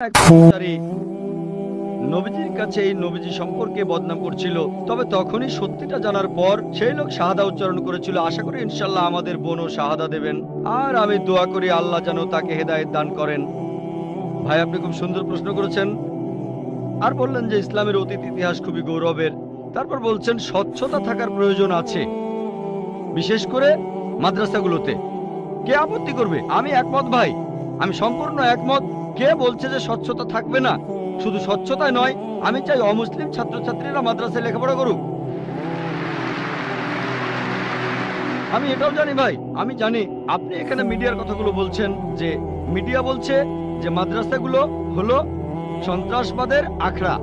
এক কর্মচারী নবীজির কাছে এই নবীজি সম্পর্কে বদনাম করছিল। তবে তখনই সত্যিটা জানার পর সেই লোক শাহাদা উচ্চারণ করেছিল। আশা করি ইনশাল্লাহ আমাদের বোনও শাহাদা দেবেন। আর আমি দোয়া করি আল্লাহ যেন তাকে হেদায়েত দান করেন। ভাই, আপনি খুব সুন্দর প্রশ্ন করেছেন। আর বললেন যে ইসলামের অতীত ইতিহাস খুবই গৌরবের। তারপর বলছেন স্বচ্ছতা থাকার প্রয়োজন আছে, বিশেষ করে মাদ্রাসাগুলোতে। কে আপত্তি করবে? আমি একমত ভাই, আমি সম্পূর্ণ একমত। কে বলছে যে স্বচ্ছতা থাকবে না? শুধু স্বচ্ছতাই নয়, আমি চাই অমুসলিম ছাত্রছাত্রীরা মাদ্রাসায় লেখাপড়া করুক। আমি এটাও জানি ভাই, আমি জানি আপনি এখানে মিডিয়ার কথাগুলো বলছেন, যে মিডিয়া বলছে যে মাদ্রাসাগুলো হলো সন্ত্রাসবাদের আখড়া।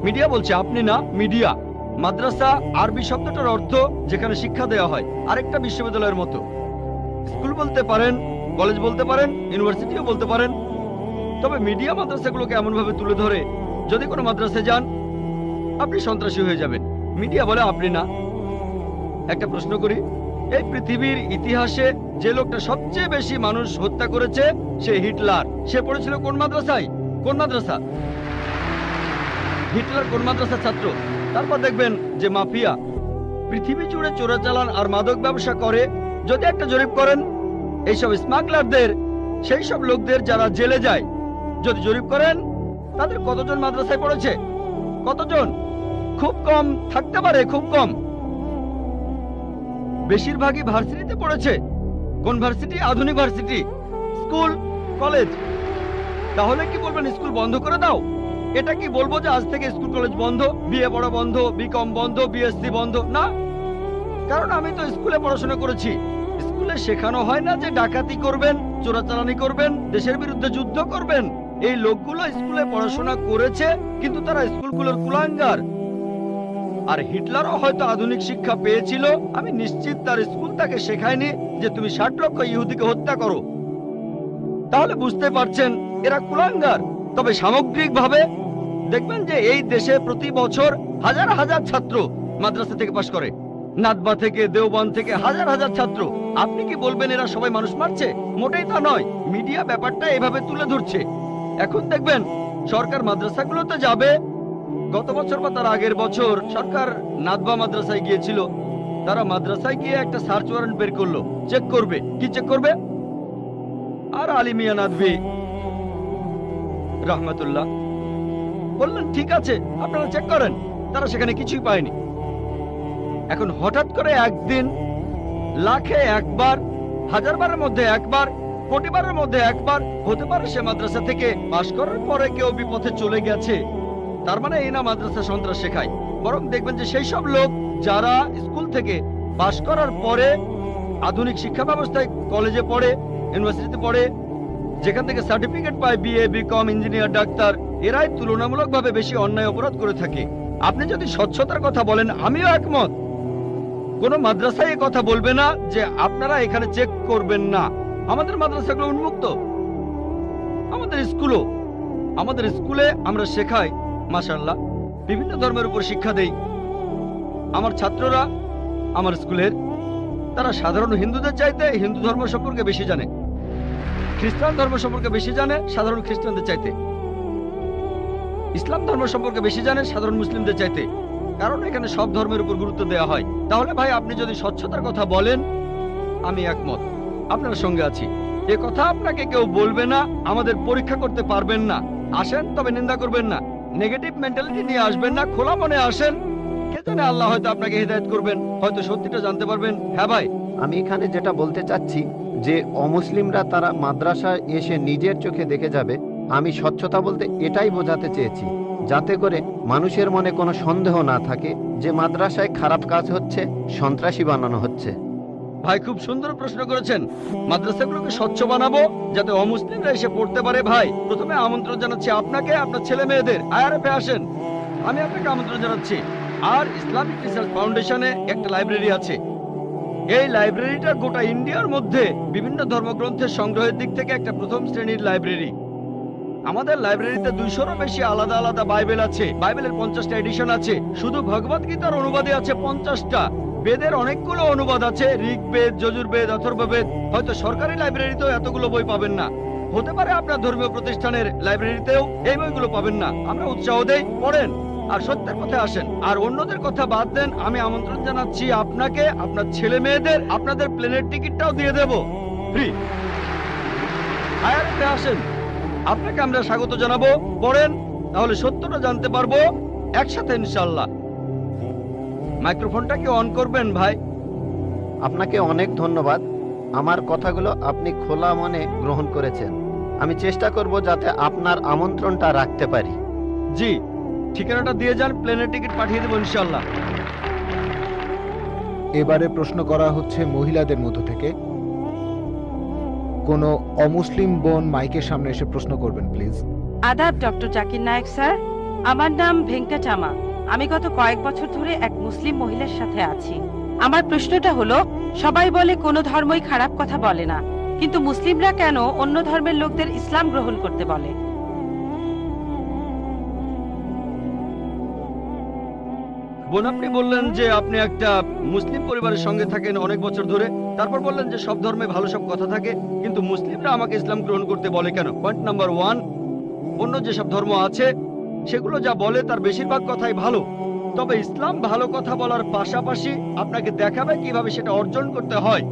মিডিয়া বলছে, আপনি না, মিডিয়া। মাদ্রাসা আরবি শব্দটার অর্থ যেখানে শিক্ষা দেওয়া হয়, আরেকটা বিশ্ববিদ্যালয়ের মতো। স্কুল বলতে পারেন, কলেজ বলতে পারেন, ইউনিভার্সিটিও বলতে পারেন। তবে মিডিয়া মাদ্রাসাগুলোকে এমনভাবে তুলে ধরে, যদি কোনো মাদ্রাসায় যান আপনি সন্ত্রাসী হয়ে যাবেন। মিডিয়া বলে আপনি না। একটা প্রশ্ন করি, এই পৃথিবীর ইতিহাসে যে লোকটা সবচেয়ে বেশি মানুষ হত্যা করেছে সে হিটলার। সে পড়েছিল কোন মাদ্রাসায়? কোন মাদ্রাসা? হিটলার কোন মাদ্রাসার ছাত্র? তারপর দেখবেন যে মাফিয়া পৃথিবী জুড়ে চোরাচালান আর মাদক ব্যবসা করে। যদি একটা জরিপ করেন এইসব স্মাগলারদের, সেই সব লোকদের যারা জেলে যায়, যদি জরিপ করেন তাদের কতজন মাদ্রাসায় পড়েছে? কতজন? খুব কম থাকতে পারে, খুব কম। বেশিরভাগই ভার্সিটিতে পড়েছে। কোন ভার্সিটি? আধুনিক ভার্সিটি, স্কুল, কলেজ। তাহলে কি বলবেন স্কুল বন্ধ করে দাও? এটা কি বলবো যে আজ থেকে স্কুল কলেজ বন্ধ, বিএ পড়া বন্ধ, বিকম বন্ধ, বিএসসি বন্ধ? না, কারণ আমি তো স্কুলে পড়াশোনা করেছি। স্কুলে শেখানো হয় না যে ডাকাতি করবেন, চোরাচালানি করবেন, দেশের বিরুদ্ধে যুদ্ধ করবেন। এই লোকগুলো স্কুলে পড়াশোনা করেছে, কিন্তু তারা স্কুলগুলোর কুলাঙ্গার। আর হিটলারও হয়তো আধুনিক শিক্ষা পেয়েছিল। আমি নিশ্চিত তার স্কুল তাকে শেখায়নি যে তুমি 60 লক্ষ ইহুদিকে হত্যা করো। তাহলে বুঝতে পারছেন এরা কুলাঙ্গার। তবে সামগ্রিকভাবে দেখবেন যে এই দেশে প্রতি বছর হাজার হাজার ছাত্র মাদ্রাসা থেকে পাশ করে। নাদবা থেকে, দেওবন্দ থেকে হাজার হাজার ছাত্র। আপনি কি বলবেন এরা সবাই মানুষ মারছে? মোটেই তা নয়। মিডিয়া ব্যাপারটা এভাবে তুলে ধরছে। এখন দেখবেন সরকার মাদ্রাসাগুলোতে যাবে। গত বছর বা তার আগের বছর সরকার নাদবা মাদ্রাসায় গিয়েছিল। তারা মাদ্রাসায় গিয়ে একটা সার্চ ওয়ারেন্ট বের করলো। চেক করবে। কি চেক করবে? আর আলী মিয়া নাদভী রহমতুল্লাহ বললেন, ঠিক আছে আপনারা চেক করেন। তারা সেখানে কিছুই পায়নি। এখন হঠাৎ করে একদিন লাখে একবার, হাজার বারের মধ্যে একবার, কোটি বারের মধ্যে একবার হতে পারে সে মাদ্রাসা থেকে পাশ করার পরে কেউ বিপথে চলে গেছে। তার মানে এই না মাদ্রাসা সন্ত্রাস শেখায়। বরং দেখবেন যে সেই সব লোক যারা স্কুল থেকে পাশ করার পরে আধুনিক শিক্ষা ব্যবস্থায় কলেজে পড়ে, ইউনিভার্সিটিতে পড়ে, যেখান থেকে সার্টিফিকেট পায় বিএ, বিকম, ইঞ্জিনিয়ার, ডাক্তার, এরাই তুলনামূলকভাবে বেশি অন্যায় অপরাধ করে থাকে। আপনি যদি স্বচ্ছতার কথা বলেন, আমিও একমত। কোন মাদ্রাসায় এই কথা বলবে না যে আপনারা এখানে চেক করবেন না। আমাদের মাদ্রাসাগুলো উন্মুক্ত। আমাদের স্কুলে আমরা শেখাই মাশাআল্লাহ, বিভিন্ন ধর্মের উপর শিক্ষা দেই। আমার ছাত্ররা আমার স্কুলের, তারা সাধারণ হিন্দুদের চাইতে হিন্দু ধর্ম সম্পর্কে বেশি জানে, খ্রিস্টান ধর্ম সম্পর্কে বেশি জানে সাধারণ খ্রিস্টানদের চাইতে, ইসলাম ধর্ম সম্পর্কে বেশি জানে সাধারণ মুসলিমদের চাইতে। কারণ এখানে সব ধর্মের উপর গুরুত্ব দেওয়া হয়। তাহলে ভাই, আপনি যদি স্বচ্ছতার কথা বলেন, আমি একমত, আপনার সঙ্গে আছি। এ কথা আপনাকে কেউ বলবে না, আমাদের পরীক্ষা করতে পারবেন না। আসেন, তবে নিন্দা করবেন না, নেগেটিভ মেন্টালিটি নিয়ে আসবেন না, খোলা মনে আসেন। কে জানে আল্লাহ হয়তো আপনাকে হিদায়াত করবেন, হয়তো সত্যিটা জানতে পারবেন। হ্যাঁ ভাই, আমি এখানে যেটা বলতে চাচ্ছি যে অমুসলিমরা তারা মাদ্রাসায় এসে নিজের চোখে দেখে যাবে। আমি স্বচ্ছতা বলতে এটাই বোঝাতে চেয়েছি, যাতে করে মানুষের মনে কোনো সন্দেহ না থাকে যে মাদ্রাসায় খারাপ কাজ হচ্ছে, সন্ত্রাসী বানানো হচ্ছে। ভাই খুব সুন্দর প্রশ্ন করেছেন। মাদ্রাসাগুলোকে স্বচ্ছ বানাবো যাতে অমুসলিমরা এসে পড়তে পারে। ভাই, প্রথমে আমন্ত্রণ জানাচ্ছি আপনাকে, আপনার ছেলে মেয়েদের আইআরএফে আসেন। আমি আপনাকে আমন্ত্রণ জানাচ্ছি। আর ইসলামিক রিসার্চ ফাউন্ডেশনে একটা লাইব্রেরি আছে। এই লাইব্রেরিটা গোটা ইন্ডিয়ার মধ্যে বিভিন্ন ধর্মগ্রন্থের সংগ্রহের দিক থেকে একটা প্রথম শ্রেণীর লাইব্রেরি। আমাদের লাইব্রেরিতে 200-রও বেশি আলাদা আলাদা বাইবেল আছে। বাইবেলের 50টা এডিশন আছে। শুধু ভগবত গীতার অনুবাদে আছে 50টা। বেদের অনেকগুলো অনুবাদ আছে, ঋগ্বেদ, যজুর্বেদ, অথর্ববেদ। হয়তো সরকারি লাইব্রেরিতেও এতগুলো বই পাবেন না। হতে পারে আপনার ধর্মীয় প্রতিষ্ঠানের লাইব্রেরিতেও এই বইগুলো পাবেন না। আমরা উৎসাহ দেই, পড়েন আর সত্যের পথে আসেন। আর অন্যদের কথা বাদ দেন, আমি আমন্ত্রণ জানাচ্ছি আপনাকে, আপনার ছেলে মেয়েদের, আপনাদের প্লেনের টিকিটটাও দিয়ে দেব ফ্রি। আয়ারে আসেন, আপনাকে আমরা স্বাগত জানাবো। পড়েন, তাহলে সত্যটা জানতে পারবো একসাথে ইনশাআল্লাহ। মাইক্রোফোনটা কি অন করবেন ভাই? আপনাকে অনেক ধন্যবাদ। আমার কথাগুলো আপনি খোলা মনে গ্রহণ করেছেন। আমি চেষ্টা করব যাতে আপনার আমন্ত্রণটা রাখতে পারি। জি, ঠিকানাটা দিয়ে যান, প্লেনের টিকিট পাঠিয়ে দেবো ইনশাআল্লাহ। এবারে প্রশ্ন করা হচ্ছে মহিলাদের মধ্য থেকে। কোনো অমুসলিম বোন মাইকের সামনে এসে প্রশ্ন করবেন প্লিজ। আদাব ডক্টর জাকির নায়েক স্যার, আমার নাম ভেঙ্কটাচামা। আমি গত কয়েক বছর ধরে এক মুসলিম মহিলার সাথে আছি। আমার প্রশ্নটা হলো, সবাই বলে কোনো ধর্মই খারাপ কথা বলে না, কিন্তু মুসলিমরা কেন অন্য ধর্মের লোকদের ইসলাম গ্রহণ করতে বলে? বোন, আপনি বললেন যে আপনি একটা মুসলিম পরিবারের সঙ্গে থাকেন অনেক বছর ধরে, তারপর বললেন যে সব ধর্মে ভালো সব কথা থাকে, কিন্তু মুসলিমরা আমাকে ইসলাম গ্রহণ করতে বলে কেন? পয়েন্ট নাম্বার 1, অন্য যেসব ধর্ম আছে সেগুলো যা বলে তার বেশিরভাগ কথাই ভালো, তবে ইসলাম ভালো কথা বলার পাশাপাশি আপনাকে দেখাবে কিভাবে সেটা অর্জন করতে হয়।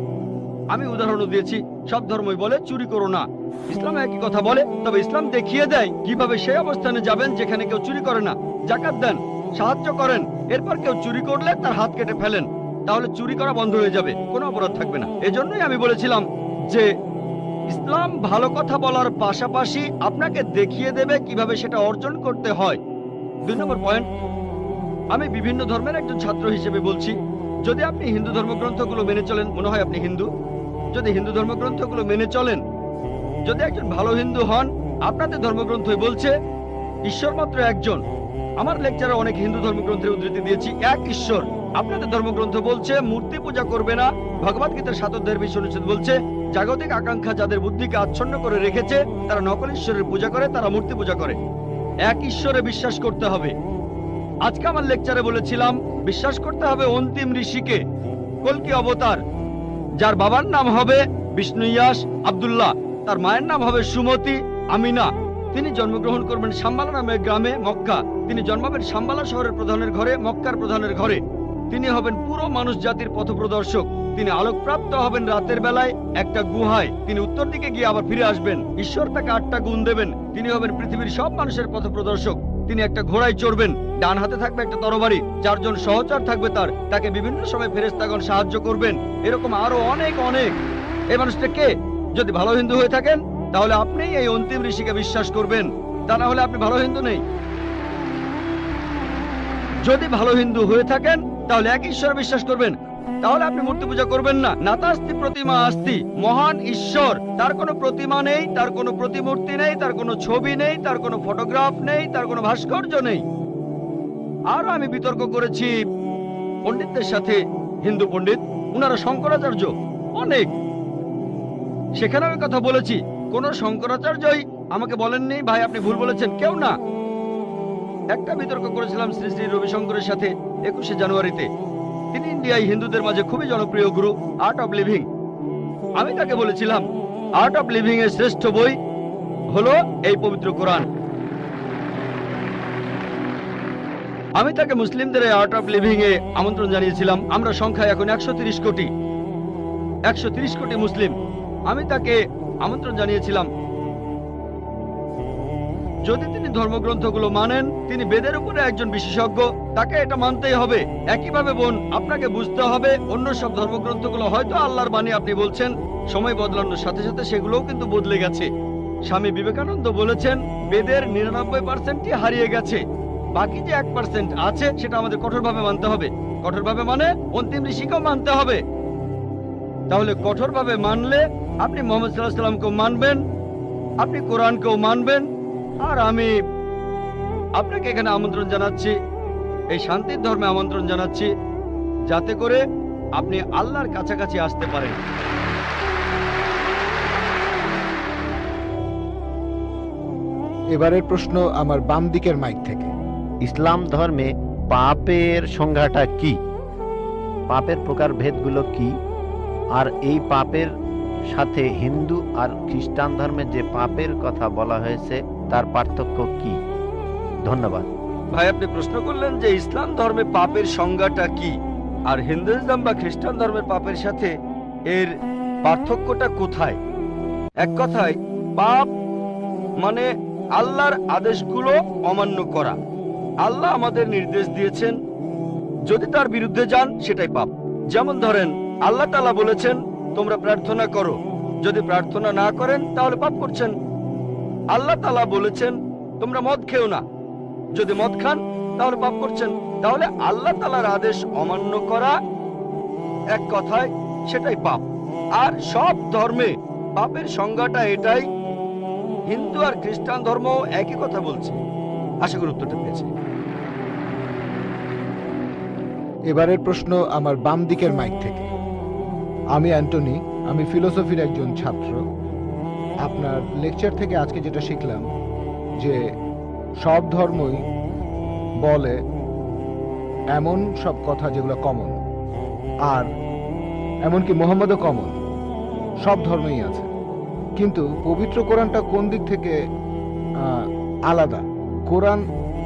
আমি উদাহরণও দিয়েছি, সব ধর্মই বলে চুরি করো না, ইসলাম একই কথা বলে, তবে ইসলাম দেখিয়ে দেয় কিভাবে সেই অবস্থানে যাবেন যেখানে কেউ চুরি করে না। যাকাত দেন, সাহায্য করেন, এরপর কেউ চুরি করলে তার হাত কেটে ফেলেন, তাহলে চুরি করা বন্ধ হয়ে যাবে, কোনো অপরাধ থাকবে না। এজন্যই আমি বলেছিলাম যে ইসলাম ভালো কথা বলার পাশাপাশি আপনাকে দেখিয়ে দেবে কিভাবে সেটা অর্জন করতে হয়। 2 নম্বর পয়েন্ট, আমি বিভিন্ন ধর্মের একজন ছাত্র হিসেবে বলছি, যদি আপনি হিন্দু ধর্মগ্রন্থগুলো মেনে চলেন, মনে হয় আপনি হিন্দু, যদি হিন্দু ধর্মগ্রন্থগুলো মেনে চলেন, যদি একজন ভালো হিন্দু হন, আপনাদের ধর্মগ্রন্থই বলছে ঈশ্বর মাত্র একজন। আমার লেকচারে অনেক হিন্দু ধর্মগ্রন্থের উদ্ধৃতি দিয়েছি, এক ঈশ্বর। আপনাদের ধর্মগ্রন্থ বলছে মূর্তি পূজা করবে না। ভগবদ্গীতার 7 অধ্যায়ের 20 অনুচ্ছেদ বলছে জাগতিক আকাঙ্ক্ষা যাদের বুদ্ধিকে আচ্ছন্ন করে রেখেছে তারা নকল ঈশ্বরের পূজা করে, তারা মূর্তি পূজা করে। এক ঈশ্বরে বিশ্বাস করতে হবে। আজকে আমার লেকচারে বলেছিলাম বিশ্বাস করতে হবে অন্তিম ঋষিকে, কল্কি অবতার, যার বাবার নাম হবে বিষ্ণু ইয়াস আব্দুল্লাহ, তার মায়ের নাম হবে সুমতি আমিনা। তিনি জন্মগ্রহণ করবেন শাম্বালা নামের গ্রামে মক্কা। তিনি জন্মাবেন শাম্বালা শহরের প্রধানের ঘরে, মক্কার প্রধানের ঘরে। তিনি হবেন পুরো মানুষ জাতির পথপ্রদর্শক। তিনি আলোকপ্রাপ্ত হবেন রাতের বেলায় একটা গুহায়। তিনি উত্তর দিকে গিয়ে আবার ফিরে আসবেন। ঈশ্বর তাকে 8টা গুণ দেবেন। তিনি হবেন পৃথিবীর সব মানুষের পথপ্রদর্শক। তিনি একটা ঘোড়ায় চড়বেন, ডান হাতে থাকবে একটা তরবারি, 4 জন সহচর থাকবে তাকে বিভিন্ন সময় ফেরেশতাগণ সাহায্য করবেন। এরকম আরো অনেক অনেক। এই মানুষটা কে? যদি ভালো হিন্দু হয়ে থাকেন তাহলে আপনি এই অন্তিম ঋষিকে বিশ্বাস করবেন, তা না হলে আপনি ভালো হিন্দু নেই। যদি ভালো হিন্দু হয়ে থাকেন তাহলে এক ঈশ্বরে বিশ্বাস করবেন, তাহলে আপনি মূর্তি পূজা করবেন না। নাতাস্তি প্রতিমা আস্তি, মহান ঈশ্বর, তার কোনো প্রতিমা নেই, তার কোনো প্রতিমূর্তি নেই, তার কোনো ছবি নেই, তার কোনো ফটোগ্রাফ নেই, তার কোনো ভাস্কর্য নেই। আর আমি বিতর্ক করেছি পণ্ডিতদের সাথে, হিন্দু পণ্ডিত, উনারা শঙ্করাচার্য অনেক, সেখানে আমি কথা বলেছি। কোন শঙ্করাচার্যই আমাকে বলেননি ভাই আপনি ভুল বলেছেন, কেউ না। একটা বিতর্ক করেছিলাম শ্রী শ্রী রবিশঙ্করের সাথে 21শে জানুয়ারিতে। তিনি ইন্ডিয়ায় হিন্দুদের মাঝে খুবই জনপ্রিয় গুরু, আর্ট অফ লিভিং। আমি তাকে বলেছিলাম আর্ট অফ লিভিং এর শ্রেষ্ঠ বই হলো এই পবিত্র কোরআন। আমি তাকে মুসলিমদের এই আর্ট অফ লিভিং এ আমন্ত্রণ জানিয়েছিলাম। আমরা সংখ্যায় এখন 130 কোটি, 130 কোটি মুসলিম। আমি তাকে আমন্ত্রণ জানিয়েছিলাম যদি তিনি ধর্মগ্রন্থগুলো মানেন, তিনি বেদের উপরে একজন বিশেষজ্ঞ, তাকে এটা মানতেই হবে। একইভাবে বোন, আপনাকে বুঝতে হবে অন্য সব ধর্মগ্রন্থগুলো হয়তো আল্লাহর বাণী আপনি বলছেন, সময় বদলানোর সাথে সাথে সেগুলোও কিন্তু বদলে গেছে। স্বামী বিবেকানন্দ বলেছেন বেদের 99%ই হারিয়ে গেছে, বাকি যে 1% আছে সেটা আমাদের কঠোরভাবে মানতে হবে। কঠোরভাবে মানে অন্তিম ঋষিকেও মানতে হবে। তাহলে কঠোরভাবে মানলে আপনি মুহাম্মদ সাল্লাল্লাহু আলাইহি ওয়াসাল্লামকেও মানবেন, আপনি কোরআনকেও মানবেন। আর আমি আপনাকে এখানে আমন্ত্রণ জানাচ্ছি, এই শান্তির ধর্মে আমন্ত্রণ জানাচ্ছি, যাতে করে আপনি আল্লাহর কাছাকাছি আসতে পারেন। এবারের প্রশ্ন আমার বাম দিকের মাইক থেকে। ইসলাম ধর্মে পাপের সংজ্ঞাটা কি? পাপের প্রকারভেদগুলো কি? আর এই পাপের সাথে হিন্দু আর খ্রিস্টান ধর্মের যে পাপের কথা বলা হয়েছে তার পার্থক্য কি? ধন্যবাদ। ভাই, আপনি প্রশ্ন করলেন যে ইসলাম ধর্মে পাপের সংজ্ঞাটা কি, আর হিন্দুইজম বা খ্রিস্টান ধর্মের পাপের সাথে এর পার্থক্যটা কোথায়। এক কথায়, পাপ মানে আল্লাহর আদেশগুলো অমান্য করা। আল্লাহ আমাদের নির্দেশ দিয়েছেন, যদি তার বিরুদ্ধে যান সেটাই পাপ। যেমন ধরেন, আল্লাহ তাআলা বলেছেন তোমরা প্রার্থনা করো, যদি প্রার্থনা না করেন তাহলে পাপ করছেন। আল্লাহ তাআলা বলেছেন তোমরা মদ খেও না, যদি মদ খান তাহলে পাপ করছেন। তাহলে আল্লাহ তাআলার আদেশ অমান্য করা, এক কথায় সেটাই পাপ। আর সব ধর্মে পাপের সংজ্ঞাটা এটাই। হিন্দু আর খ্রিস্টান ধর্ম একই কথা বলছে। আশা করি উত্তরটা পেয়েছে। এবারের প্রশ্ন আমার বাম দিকের মাইক থেকে। আমি অ্যান্টনি, আমি ফিলোসফির একজন ছাত্র। আপনার লেকচার থেকে আজকে যেটা শিখলাম যে সব ধর্মই বলে এমন সব কথা যেগুলো কমন, আর এমনকি মোহাম্মদও কমন, সব ধর্মেই আছে। কিন্তু পবিত্র কোরআনটা কোন দিক থেকে আলাদা? কোরআন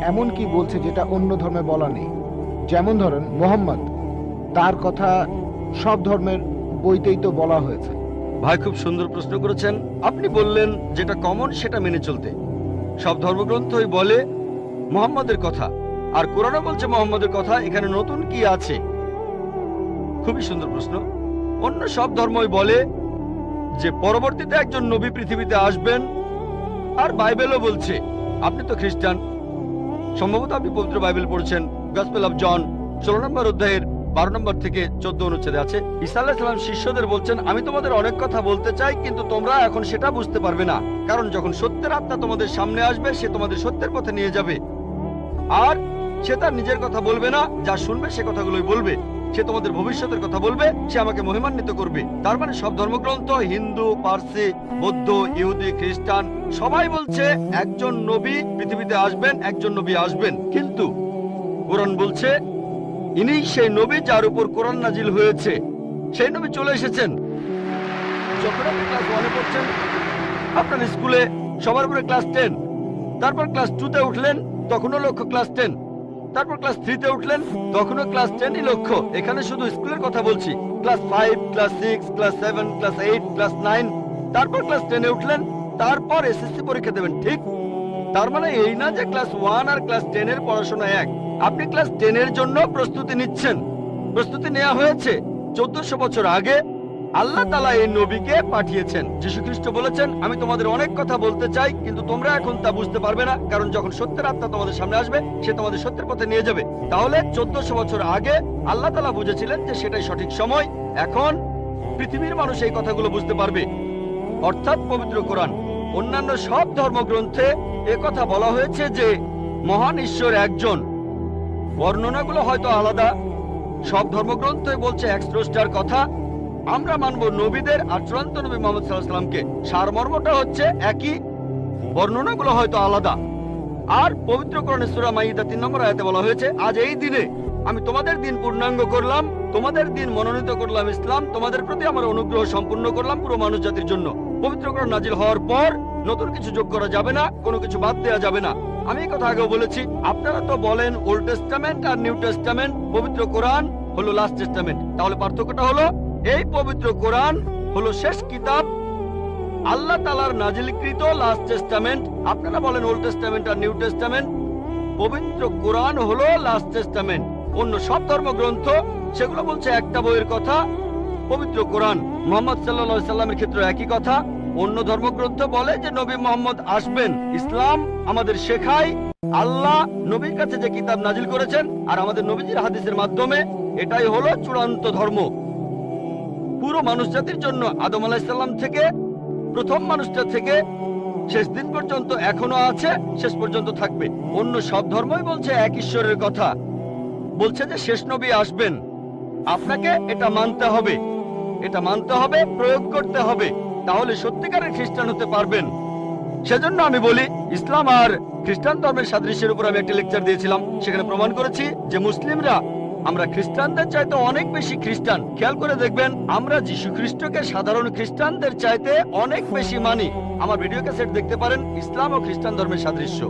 এমন কি বলছে যেটা অন্য ধর্মে বলা নেই? যেমন ধরেন মোহাম্মদ, তার কথা সব ধর্মের বইতেই তো বলা হয়েছে। ভাই, খুব সুন্দর প্রশ্ন করেছেন। আপনি বললেন যেটা কমন সেটা মেনে চলতে। সব ধর্মগ্রন্থই বলে মুহাম্মদের কথা, আর কোরআনও বলছে মুহাম্মদের কথা। এখানে নতুন কি আছে? খুবই সুন্দর প্রশ্ন। অন্য সব ধর্মই বলে যে পরবর্তীতে একজন নবী পৃথিবীতে আসবেন, আর বাইবেলও বলছে। আপনি তো খ্রিস্টান, সম্ভবত আপনি পবিত্র বাইবেল পড়ছেন। গসপেল অফ জন 16 নম্বর অধ্যায়ের 12 নম্বর থেকে 14 অনুচ্ছেদে আছে, ঈসা আলাইহিস সালাম শিষ্যদের বলছেন, আমি তোমাদের অনেক কথা বলতে চাই, কিন্তু তোমরা এখন সেটা বুঝতে পারবে না, কারণ যখন সত্যের আত্মা তোমাদের সামনে আসবে সে তোমাদের সত্যের পথে নিয়ে যাবে। আর সে তার নিজের কথা বলবে না, যা শুনবে সে কথাগুলোই বলবে। সে তোমাদের ভবিষ্যতের কথা বলবে, সে আমাকে মহিমান্বিত করবে। তার মানে সব ধর্মগ্রন্থ, হিন্দু, পার্সি, বৌদ্ধ, ইহুদি, খ্রিস্টান, সবাই বলছে একজন নবী পৃথিবীতে আসবেন, একজন নবী আসবেন। কিন্তু কোরআন বলছে ইনিই সেই নবী যার উপর কোরআন নাজিল হয়েছে। সেই নবী চলে এসেছেন। যখন আপনি ক্লাস 1-এ পড়ছেন, আপনার স্কুলে সবার উপরে ক্লাস 10, তারপর ক্লাস 2-তে উঠলেন, তখনও লক্ষ্য ক্লাস 10, তারপর ক্লাস 3-তে উঠলেন, তখনও ক্লাস 10ই লক্ষ্য। এখানে শুধু স্কুলের কথা বলছি। Class 5, class 6, class 7, class 8, class 9, তারপর ক্লাস 10-এ উঠলেন, তারপর এসএসসি পরীক্ষা দেবেন, ঠিক? তার মানে এই না যে ক্লাস 1 আর ক্লাস 10 এর পড়াশোনা এক। আপনি ক্লাস 10 এর জন্য প্রস্তুতি নিচ্ছেন। প্রস্তুতি নেওয়া হয়েছে 1400 বছর আগে। আল্লাহ তাআলা এই নবীকে পাঠিয়েছেন। যীশু খ্রিস্ট বলেছেন, আমি তোমাদের অনেক কথা বলতে চাই, কিন্তু তোমরা এখন তা বুঝতে পারবে না, কারণ যখন সত্যের আত্মা তোমাদের সামনে আসবে সে তোমাদের সত্যের পথে নিয়ে যাবে। তাহলে 1400 বছর আগে আল্লাহ তাআলা বুঝেছিলেন যে সেটাই সঠিক সময়। এখন পৃথিবীর মানুষ এই কথাগুলো বুঝতে পারবে, অর্থাৎ পবিত্র কোরআন। অন্যান্য সব ধর্মগ্রন্থে কথা বলা হয়েছে যে মহান ঈশ্বর একজন। বর্ণনাগুলো হয়তো আলাদা। সব ধর্মগ্রন্থই বলছে এক স্রষ্টার কথা। আমরা মানব নবীদের আর চূড়ান্ত নবী মুহাম্মদ সাল্লাল্লাহু আলাইহি ওয়াসাল্লামকে। সারমর্মটা হচ্ছে একই, বর্ণনাগুলো হয়তো আলাদা। আর পবিত্র কোরআনে সূরা মাইদা 3 নম্বর আয়াতে বলা হয়েছে, আজ এই দিনে আমি তোমাদের দিন পূর্ণাঙ্গ করলাম, তোমাদের দিন মনোনীত করলাম ইসলাম, তোমাদের প্রতি আমার অনুগ্রহ সম্পূর্ণ করলাম পুরো মানব জাতির জন্য। পবিত্র কোরআন নাজিল হওয়ার পর নতুন কিছু যোগ করা যাবে না, কোনো কিছু বাদ দেওয়া যাবে না। আমি এই কথা আগেও বলেছি। আপনারা তো বলেন ওল্ড টেস্টামেন্ট আর নিউ টেস্টামেন্ট, পবিত্র কোরআন হলো লাস্ট টেস্টামেন্ট। তাহলে পার্থক্যটা হলো এই পবিত্র কোরআন হলো শেষ কিতাব, আল্লাহ তাআলার নাজিলকৃত লাস্ট টেস্টামেন্ট। আপনারা বলেন ওল্ড টেস্টামেন্ট আর নিউ টেস্টামেন্ট। পবিত্র কোরআন হলো লাস্ট টেস্টামেন্ট। অন্য সব ধর্মগ্রন্থ সেগুলো বলছে একটা বইয়ের কথা। পবিত্র কোরআন মুহাম্মদ সাল্লাল্লাহু আলাইহি সাল্লামের ক্ষেত্রে একই কথা। অন্য ধর্মগ্রন্থ বলে যে নবী মুহাম্মদ আসবেন। ইসলাম আমাদের শেখায় আল্লাহ নবীর কাছে যে কিতাব নাজিল করেছেন আর আমাদের নবীজির হাদিসের মাধ্যমে, এটাই হলো চূড়ান্ত ধর্ম পুরো মানুষ জাতির জন্য। আদম আলাইহিস সালাম থেকে প্রথম মানুষটা থেকে শেষ দিন পর্যন্ত এখনো আছে, শেষ পর্যন্ত থাকবে। অন্য সব ধর্মই বলছে এক ঈশ্বরের কথা, বলছে যে শেষ নবী আসবেন। আপনাকে এটা মানতে হবে, এটা মানতে হবে, প্রয়োগ করতে হবে, তাহলে সত্যিকারের খ্রিস্টান হতে পারবেন। সেজন্য আমি বলি, ইসলাম আর খ্রিস্টান ধর্মের সাদৃশ্যের উপর আমি একটা লেকচার দিয়েছিলাম। সেখানে প্রমাণ করেছি যে মুসলিমরা আমরা খ্রিস্টানদের চাইতে অনেক বেশি খ্রিস্টান। খেয়াল করে দেখবেন আমরা যীশু খ্রিস্টকে সাধারণ খ্রিস্টানদের চাইতে অনেক বেশি মানি। আমার ভিডিও ক্যাসেট দেখতে পারেন, ইসলাম ও খ্রিস্টান ধর্মের সাদৃশ্য।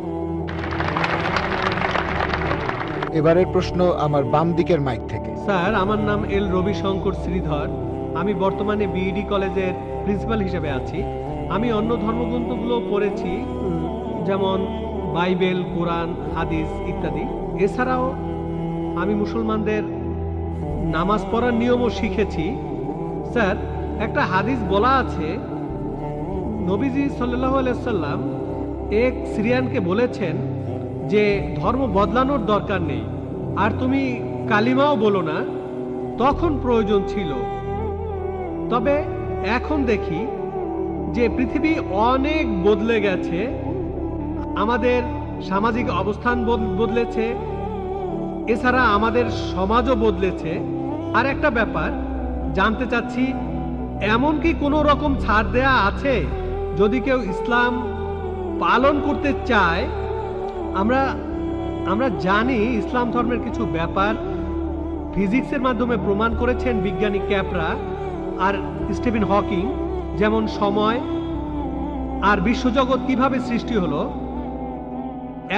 এবারের প্রশ্ন আমার বাম দিকের মাইক থেকে। স্যার, আমার নাম এল রবিশঙ্কর শ্রীধর। আমি বর্তমানে বিইডি কলেজের প্রিন্সিপাল হিসেবে আছি। আমি অন্য ধর্মগ্রন্থগুলো পড়েছি, যেমন বাইবেল, কোরআন, হাদিস ইত্যাদি। এছাড়াও আমি মুসলমানদের নামাজ পড়ার নিয়মও শিখেছি। স্যার, একটা হাদিস বলা আছে, নবীজি সাল্লাল্লাহু আলাইহি সাল্লাম এক সিরিয়ানকে বলেছেন যে ধর্ম বদলানোর দরকার নেই, আর তুমি কালিমাও বলো না, তখন প্রয়োজন ছিল। তবে এখন দেখি যে পৃথিবী অনেক বদলে গেছে, আমাদের সামাজিক অবস্থান বদলেছে, এছাড়া আমাদের সমাজও বদলেছে। আর একটা ব্যাপার জানতে চাচ্ছি, এমন কি কোনো রকম ছাড় দেয়া আছে যদি কেউ ইসলাম পালন করতে চায়? আমরা জানি ইসলাম ধর্মের কিছু ব্যাপার ফিজিক্সের মাধ্যমে প্রমাণ করেছেন বিজ্ঞানী ক্যাপরা আর স্টিফেন হকিং, যেমন সময় আর বিশ্বজগৎ কিভাবে সৃষ্টি হলো।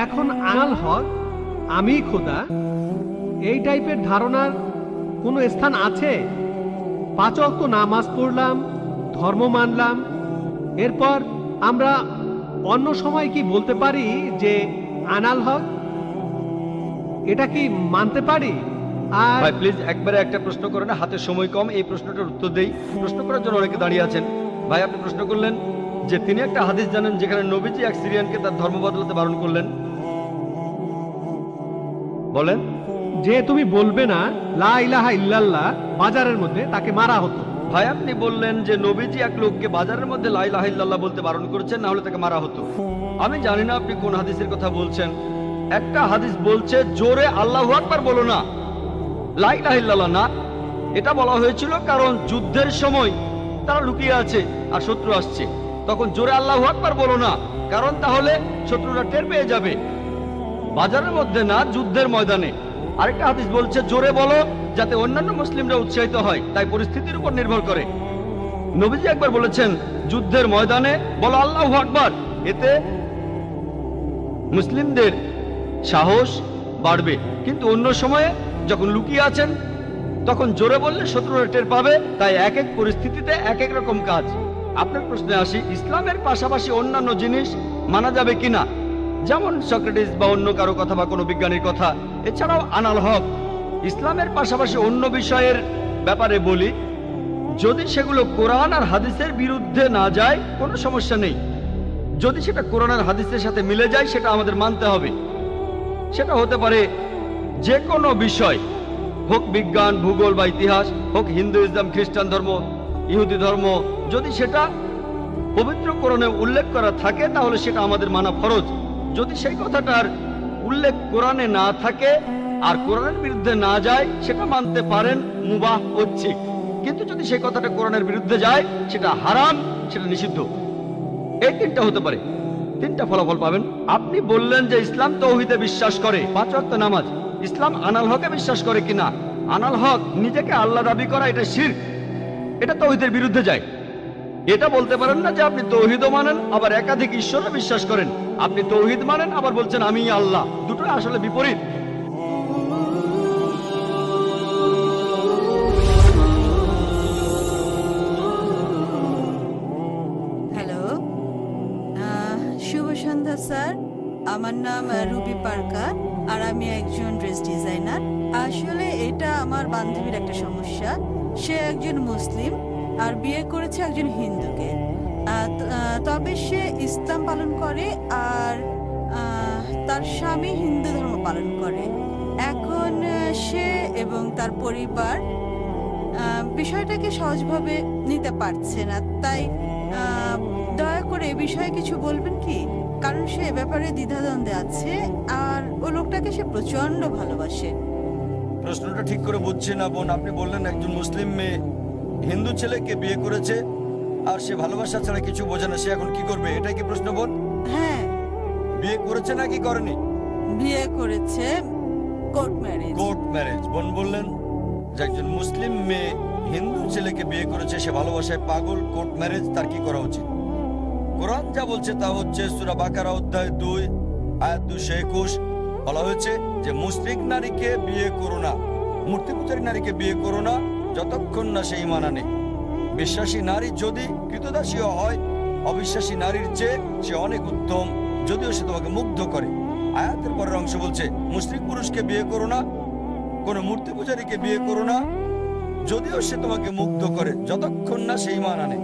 এখন আনাল হক, আমি খোদা, এই টাইপের ধারণার কোনো স্থান আছে? 5 ওয়াক্ত নামাজ পড়লাম, ধর্ম মানলাম, এরপর আমরা অন্য সময় কি বলতে পারি যে আনাল হক? এটা কি মানতে পারি? আর ভাই প্লিজ একবারে একটা প্রশ্ন করে না, হাতে সময় কম, এই প্রশ্নটার উত্তর দেই। প্রশ্ন করার জন্য অনেকে দাঁড়িয়ে আছেন। ভাই আপনি প্রশ্ন করলেন যে তিনি একটা হাদিস জানেন যেখানে নবীজি এক সিরিয়ানকে তার ধর্ম বদলাতে বারণ করলেন। বলেন। যে তুমি বলবে না লা ইলাহা ইল্লাল্লাহ, বাজারের মধ্যে তাকে মারা হতো। ভাই আপনি বললেন যে নবীজি এক লোককে বাজারের মধ্যে লা ইলাহা ইল্লাল্লাহ বলতে বারণ করেছেন, না হলে তাকে মারা হতো। আমি জানি না আপনি কোন হাদিসের কথা বলছেন। একটা হাদিস বলছে জোরে আল্লাহু আকবার বলো না, লা ইলাহা ইল্লাল্লাহ না। এটা বলা হয়েছিল কারণ যুদ্ধের সময় তারা লুকিয়ে আছে আর শত্রু আসছে, তখন জোরে আল্লাহু আকবার বলো না, কারণ তাহলে শত্রুরা টের পেয়ে যাবে। বাজারের মধ্যে না, যুদ্ধের ময়দানে। আরেকটা হাদিস বলছে জোরে বলো যাতে অন্যান্য মুসলিমরা উৎসাহিত হয়, তাই পরিস্থিতির উপর নির্ভর করে। নবীজি একবার বলেছেন যুদ্ধের ময়দানে বলো আল্লাহু আকবার, এতে মুসলিমদের সাহস বাড়বে। কিন্তু অন্য সময়ে যখন লুকিয়ে আছেন তখন জোরে বললে শত্রুরা টের পাবে। তাই এক এক পরিস্থিতিতে এক এক রকম কাজ। আপনার প্রশ্নে আসি, ইসলামের পাশাপাশি অন্যান্য জিনিস মানা যাবে কিনা, যেমন সক্রেটিস বা অন্য কারো কথা বা কোনো বিজ্ঞানীর কথা। এছাড়াও আনাল হক। ইসলামের পাশাপাশি অন্য বিষয়ের ব্যাপারে বলি, যদি সেগুলো কোরআন আর হাদিসের বিরুদ্ধে না যায় কোনো সমস্যা নেই। যদি সেটা কোরআন আর হাদিসের সাথে মিলে যায় সেটা আমাদের মানতে হবে। সেটা হতে পারে যে কোনো বিষয়, হোক বিজ্ঞান, ভূগোল বা ইতিহাস, হোক হিন্দুইজম, খ্রিস্টান ধর্ম, ইহুদি ধর্ম। যদি সেটা পবিত্র কোরআনে উল্লেখ করা থাকে তাহলে সেটা আমাদের মানা ফরজ। যদি সেই কথাটার উল্লেখ কোরআনে না থাকে আর কোরআনের বিরুদ্ধে না যায় সেটা মানতে পারেন, মুবাহ ঐচ্ছিক। কিন্তু যদি সেই কথাটা কোরআনের বিরুদ্ধে যায় সেটা হারাম, সেটা নিষিদ্ধ। এই তিনটা হতে পারে, তিনটা ফলাফল পাবেন। আপনি বললেন যে ইসলাম তৌহিদে বিশ্বাস করে, 5 ওয়াক্ত নামাজ। ইসলাম আনাল হকে বিশ্বাস করে কিনা? আনাল হক নিজেকে আল্লাহ দাবি করা, এটা শিরক, এটা তৌহিদের বিরুদ্ধে যায়। এটা বলতে পারেন না যে আপনি তৌহিদও মানেন আবার একাধিক ঈশ্বরে বিশ্বাস করেন। আপনি তৌহিদ মানেন আবার বলছেন আমি আল্লাহ, দুটো আসলে বিপরীত। হ্যালো, শুভ সন্ধ্যা স্যার। আমার নাম রুবি পার্কার আর আমি একজন ড্রেস ডিজাইনার। আসলে এটা আমার বান্ধবীর একটা সমস্যা। সে একজন মুসলিম আর বিয়ে করেছে একজন হিন্দুকে। তবে সে ইসলাম পালন করে আর তার স্বামী হিন্দু ধর্ম পালন করে। এখন সে এবং তার পরিবার বিষয়টাকে সহজভাবে নিতে পারছে না। তাই দয়া করে এ বিষয়ে কিছু বলবেন কি? কারণ সে এ ব্যাপারে দ্বিধাদ্বন্দ্বে আছে আর ও লোকটাকে সে প্রচন্ড ভালোবাসে। প্রশ্নটা ঠিক করে বুঝছি না বোন। আপনি বললেন একজন মুসলিম মেয়ে হিন্দু ছেলেকে বিয়ে করেছে আর সে ভালোবাসা ছাড়া কিছু বোঝে না, সে এখন কি করবে, এটাই কি প্রশ্ন বোন? হ্যাঁ, বিয়ে করেছে নাকি করেনি? বিয়ে করেছে কোর্ট ম্যারেজ। Court marriage. বোন বললেন যে একজন মুসলিম মেয়ে হিন্দু ছেলেকে বিয়ে করেছে, সে ভালোবাসায় পাগল, কোর্ট ম্যারেজ, তার কি করা উচিত? কোরআন যা বলছে তা হচ্ছে সূরা বাকারা অধ্যায় 2 আয়াত 221, বলা হয়েছে যে মুশরিক নারীকে বিয়ে করো না, মূর্তি পূজারী নারীকে বিয়ে করো না যতক্ষণ না সে ঈমান আনে। বিশ্বাসী নারী যদি কৃতদাসীও হয়, অবিশ্বাসী নারীর চেয়ে সে অনেক উত্তম, যদিও সে তোমাকে মুগ্ধ করে। আয়াতের পরের অংশ বলছে মুশরিক পুরুষকে বিয়ে করো না, কোনো মূর্তি পূজারীকে বিয়ে করো না, যদিও সে তোমাকে মুগ্ধ করে, যতক্ষণ না সে ঈমান আনে।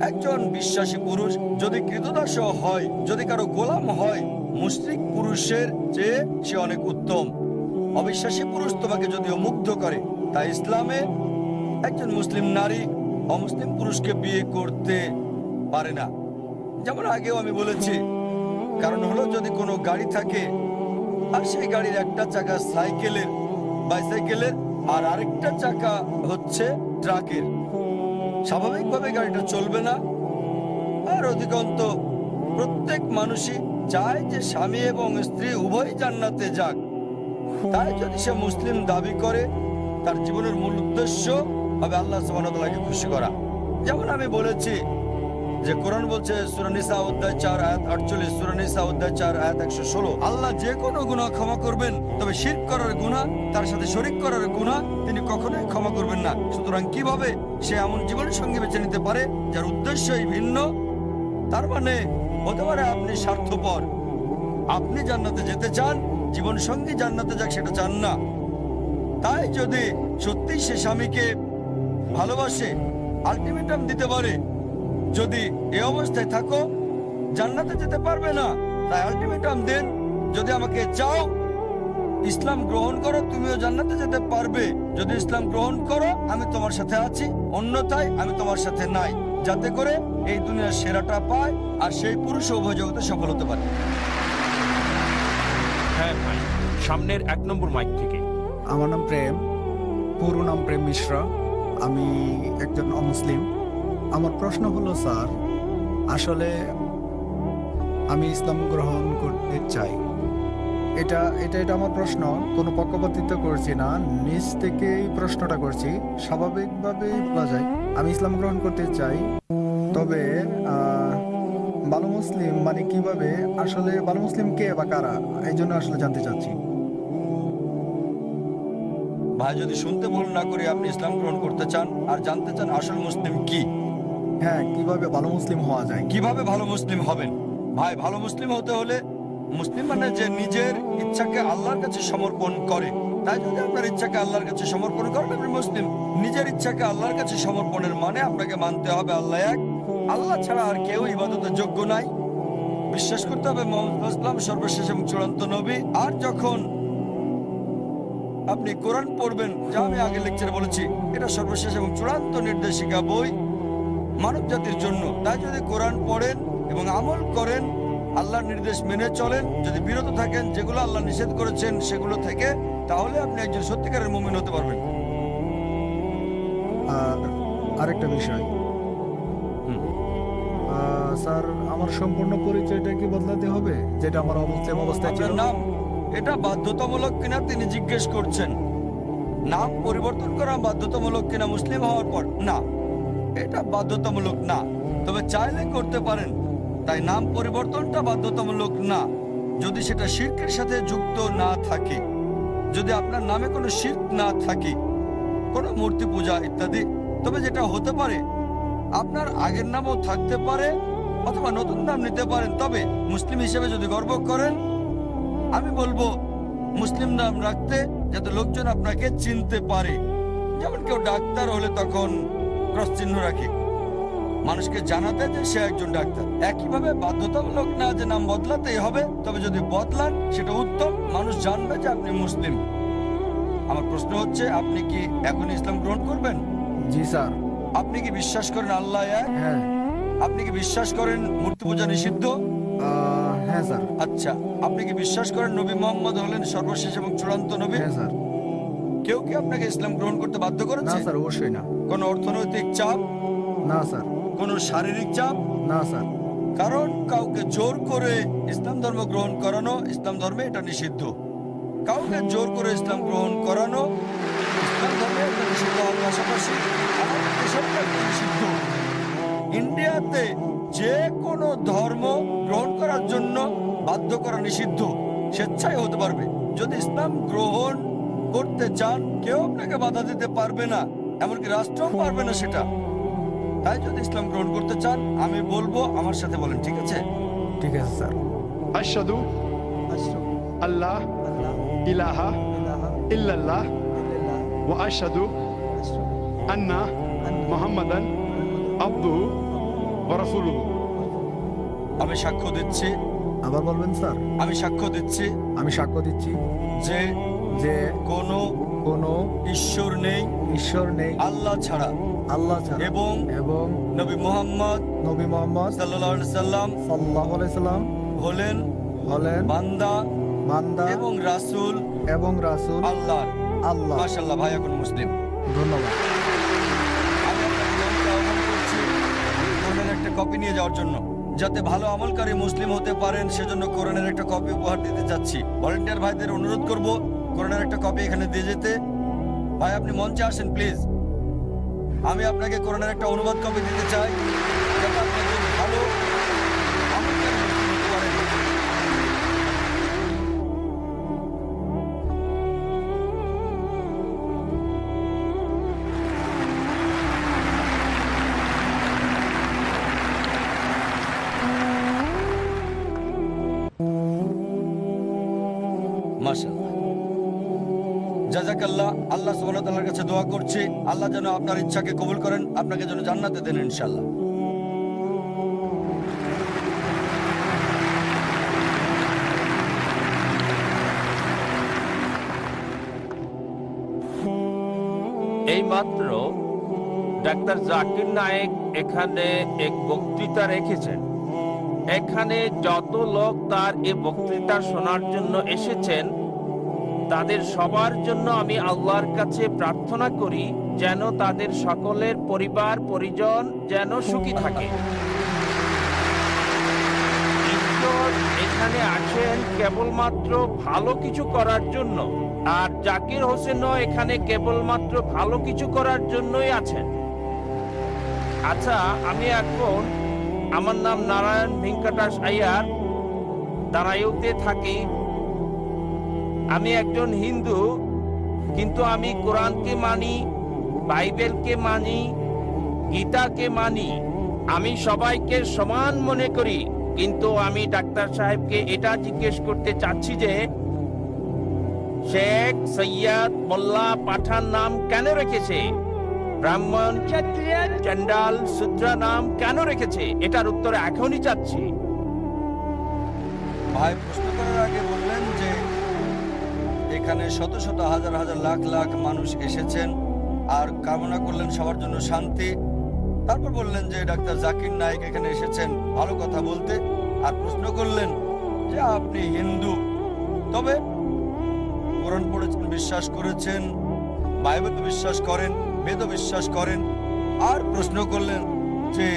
একজন বিশ্বাসী পুরুষ যদি কৃতদাস হয়, যদি কারো গোলাম হয়, মুশরিক পুরুষের চেয়ে সে অনেক উত্তম। অবিশ্বাসী পুরুষ তোমাকে যদিও মুগ্ধ করে, তাই ইসলামে একজন মুসলিম নারী অমুসলিম পুরুষকে বিয়ে করতে পারে না। যেমন আগেও আমি বলেছি, কারণ হলো যদি কোনো গাড়ি থাকে আর সেই গাড়ির একটা চাকা সাইকেলের, বাইসাইকেলের, আর আরেকটা চাকা হচ্ছে ট্রাকের, স্বাভাবিকভাবে গাড়িটা চলবে না। আর অধিকন্ত প্রত্যেক মানুষই চায় যে স্বামী এবং স্ত্রী উভয়ই জান্নাতে যাক। তাই যদি সে মুসলিম দাবি করে, তার জীবনের মূল উদ্দেশ্য হবে আল্লাহ সুবহানাহু ওয়া তাআলাকে খুশি করা। যেমন আমি বলেছি যে কোরআন বলছে সূরা নিসা অধ্যায় 4 আয়াত 48, সূরা নিসা অধ্যায় 4 আয়াত 116, আল্লাহ যে কোনো গুনাহ ক্ষমা করবেন, তবে শিরক করার গুনাহ, তার সাথে শরীক করার গুনাহ তিনি কখনোই ক্ষমা করবেন না। সুতরাং কিভাবে সে এমন জীবন সঙ্গী বেছে নিতে পারে যার উদ্দেশ্যই ভিন্ন? তার মানে হতে পারে আপনি স্বার্থপর, আপনি জান্নাতে যেতে চান, জীবন সঙ্গী জান্নাতে যাক সেটা চান না। তাই যদি সত্যি সে স্বামীকে ভালোবাসে, আলটিমেটাম দিতে পারে, যদি এই অবস্থায় থাকো জান্নাতে যেতে পারবে না, তাই আলটিমেটাম দেন, যদি আমাকে চাও ইসলাম গ্রহণ করো, তুমিও জান্নাতে যেতে পারবে। যদি ইসলাম গ্রহণ করো আমি তোমার সাথে আছি, অন্যথায় আমি তোমার সাথে নাই, যাতে করে এই দুনিয়ার সেরাটা পায় আর সেই পুরুষ উভয় জগতে সফল হতে পারে। হ্যাঁ ভাই, সামনের 1 নম্বর মাইক থেকে। আমার নাম প্রেম, পুরো নাম প্রেম মিশ্রা। আমি একজন অমুসলিম। আমার প্রশ্ন হলো স্যার, আসলে আমি ইসলাম গ্রহণ করতে চাই। এটা এটা এটা আমার প্রশ্ন, কোনো পক্ষপাতিত্ব করছি না, নিজ থেকেই প্রশ্নটা করছি, স্বাভাবিকভাবেই বলা যায় আমি ইসলাম গ্রহণ করতে চাই। তবে ভালো মুসলিম মানে কিভাবে, আসলে ভালো মুসলিম কে বা কারা, এই জন্য আসলে জানতে চাচ্ছি। ভাই যদি শুনতে ভুল না করে আপনি ইসলাম গ্রহণ করতে চান আর জানতে চান আসল মুসলিম কি, হ্যাঁ, কিভাবে ভালো মুসলিম হওয়া যায়। কিভাবে ভালো মুসলিম হবেন? ভাই ভালো মুসলিম হতে হলে, মুসলিম মানে যে নিজের ইচ্ছাকে আল্লাহর কাছে সমর্পণ করে। তাই যদি আপনার ইচ্ছাকে আল্লাহর কাছে সমর্পণ করেন আপনি মুসলিম। নিজের ইচ্ছাকে আল্লাহর কাছে সমর্পণের মানে আপনাকে মানতে হবে আল্লাহ এক, আল্লাহ ছাড়া আর কেউ ইবাদতের যোগ্য নাই। বিশ্বাস করতে হবে মুহাম্মদ ইসলাম সর্বশেষ এবং চূড়ান্ত নবী। আর যখন আপনি কোরআন পড়বেন, যা আমি আগে লেকচারে বলেছি, এটা সর্বশেষ এবং চূড়ান্ত নির্দেশিকা বই মানব জাতির জন্য। তাই যদি কোরআন পড়েন এবং আমল করেন, আল্লাহর নির্দেশ মেনে চলেন, যদি বিরত থাকেন যেগুলো আল্লাহ নিষেধ করেছেন সেগুলো থেকে, তাহলে আপনি একজন সত্যিকারের মুমিন হতে পারবেন। আর আরেকটা বিষয়, স্যার আমার সম্পূর্ণ পরিচয়টা কি বদলাতে হবে, যেটা আমার অমুসলিম অবস্থায় ছিল? আপনার নাম, এটা বাধ্যতামূলক কিনা তিনি জিজ্ঞেস করছেন। নাম পরিবর্তন করা বাধ্যতামূলক কিনা মুসলিম হওয়ার পর? না, এটা বাধ্যতামূলক না, তবে চাইলে করতে পারেন। তাই নাম পরিবর্তনটা বাধ্যতামূলক না, যদি সেটা শিরকের সাথে যুক্ত না থাকে, যদি আপনার নামে কোনো শিরক না থাকে, কোনো মূর্তি পূজা ইত্যাদি। তবে যেটা হতে পারে, আপনার আগের নামও থাকতে পারে অথবা নতুন নাম নিতে পারেন। তবে মুসলিম হিসেবে যদি গর্ব করেন, আমি বলবো মুসলিম নাম রাখতে, যাতে লোকজন আপনাকে চিনতে পারে। যেমন কেউ ডাক্তার হলে তখন ক্রস চিহ্ন রাখে, মানুষকে জানাতে যে সে একজন ডাক্তার। একইভাবে বাধ্যতামূলক না যে নাম বদলাতেই হবে, তবে যদি বদলান সেটা উত্তম, মানুষ জানবে যে আপনি মুসলিম। আমার প্রশ্ন হচ্ছে, আপনি কি এখন ইসলাম গ্রহণ করবেন? জি স্যার। আপনি কি বিশ্বাস করেন আল্লাহ এক? হ্যাঁ। আপনি কি বিশ্বাস করেন মূর্তি পূজা নিষিদ্ধ? হ্যাঁ স্যার। আচ্ছা, আপনি কি বিশ্বাস করেন নবী মুহাম্মদ হলেন সর্বশেষ এবং চূড়ান্ত নবী? হ্যাঁ স্যার। কেউ কি আপনাকে ইসলাম গ্রহণ করতে বাধ্য না করেছে? স্যার, অবশ্যই না। কোন অর্থনৈতিক চাপ? না স্যার। কোন শারীরিক চাপ? না স্যার। কারণ কাউকে জোর করে ইসলাম ধর্ম গ্রহণ করানো, ইসলাম ধর্মে এটা নিষিদ্ধ। কাউকে জোর করে ইসলাম গ্রহণ করানো ইসলাম ধর্মে একটা নিষিদ্ধ হওয়ার পাশাপাশি আমাদের দেশেও একটা নিষিদ্ধ। ইন্ডিয়াতে যে কোনো ধর্ম গ্রহণ করার জন্য বাধ্য করা নিষিদ্ধ, স্বেচ্ছায় হতে পারবে। যদি ইসলাম গ্রহণ করতে চান কেউ আপনাকে বাধা দিতে পারবে না, এমনকি রাষ্ট্রও পারবে না সেটা। তাই যদি ইসলাম গ্রহণ করতে চান আমি বলবো আমার সাথে বলেন, ঠিক আছে? ঠিক আছে স্যার। আশহাদু আল্লাহ ইলাহা ইল্লাল্লাহ ওয়া আশহাদু আন্না মুহাম্মাদান আবদুহু ওয়া রাসূলুহু। আমি সাক্ষ্য দিচ্ছি, আবার বলবেন স্যার। আমি সাক্ষ্য দিচ্ছি আমি সাক্ষ্য দিচ্ছি যে যে কোনো কোনো ঈশ্বর নেই ঈশ্বর নেই আল্লাহ ছাড়া, আল্লাহ ছাড়া, এবং এবং নবী মুহাম্মদ নবী মোহাম্মদ সাল্লাল্লাহু আলাইহি সাল্লাম সাল্লাল্লাহু আলাইহি সাল্লাম হলেন হলেন বান্দা বান্দা এবং রাসূল এবং রাসূল আল্লাহর। আল্লাহ। মাশাআল্লাহ, ভাই এখন মুসলিম। ধন্যবাদ। আমি আপনাকে মঞ্চে আহ্বান করছি কোরআনের একটা কপি নিয়ে যাওয়ার জন্য, যাতে ভালো আমলকারী মুসলিম হতে পারেন সেজন্য কোরআনের একটা কপি উপহার দিতে চাচ্ছি। ভলান্টিয়ার ভাইদের অনুরোধ করব কোরআনের একটা কপি এখানে দিয়ে যেতে। ভাই আপনি মঞ্চে আসেন প্লিজ। আমি আপনাকে কোরআনের একটা অনুবাদ কপি দিতে চাই, যাতে আপনি একজন ভালো আমলকারী মুসলিম হতে পারেন। মাশাআল্লাহ, জাযাকাল্লাহ। আল্লাহ সুবহানাহু ওয়া তাআলার কাছে দোয়া করছি আল্লাহ যেন আপনার ইচ্ছাকে কবুল করেন, আপনাকে যেন জান্নাতে দেন ইনশাআল্লাহ। এইমাত্র ডাক্তার জাকির নায়েক এখানে এক বক্তৃতা রেখেছেন। এখানে যত লোক তার এই বক্তৃতা শোনার জন্য এসেছেন তাদের সবার জন্য আমি আল্লাহর কাছে প্রার্থনা করি যেন তাদের সকলের পরিবার পরিজন যেন সুখী থাকে। ঈশ্বর এখানে আছেন কেবলমাত্র ভালো কিছু করার জন্য, আর জাকির হোসেনও এখানে কেবলমাত্র ভালো কিছু করার জন্যই আছেন। আচ্ছা, আমি এখন, আমার নাম নারায়ণ ভেঙ্কটাশ আইয়ার, দাঁড়াইতে থাকি। আমি একজন হিন্দু, কিন্তু আমি কোরআনকে মানি, বাইবেলকে মানি, গীতাকে মানি। আমি সবাইকে সমান মনে করি, কিন্তু আমি ডাক্তার সাহেবকে এটা জিজ্ঞেস করতে চাচ্ছি যে শেখ, সৈয়দ, মোল্লা, পাঠান নাম কেন রেখেছে? ব্রাহ্মণ, ক্ষত্রিয়, চণ্ডাল, শূদ্র নাম কেন রেখেছে? এটার উত্তর এখনই চাচ্ছি। ভাই প্রশ্ন করার আগে বললেন যে এখানে শত শত হাজার হাজার লাখ লাখ মানুষ এসেছেন আর কামনা করলেন সবার জন্য শান্তি। তারপর বললেন যে ডাক্তার জাকির নায়েক এখানে এসেছেন ভালো কথা বলতে, আর প্রশ্ন করলেন যে আপনি হিন্দু, তবে কোরআন পড়েছেন, বিশ্বাস করেছেন, বাইবেল বিশ্বাস করেন, বেদ বিশ্বাস করেন, আর প্রশ্ন করলেন যে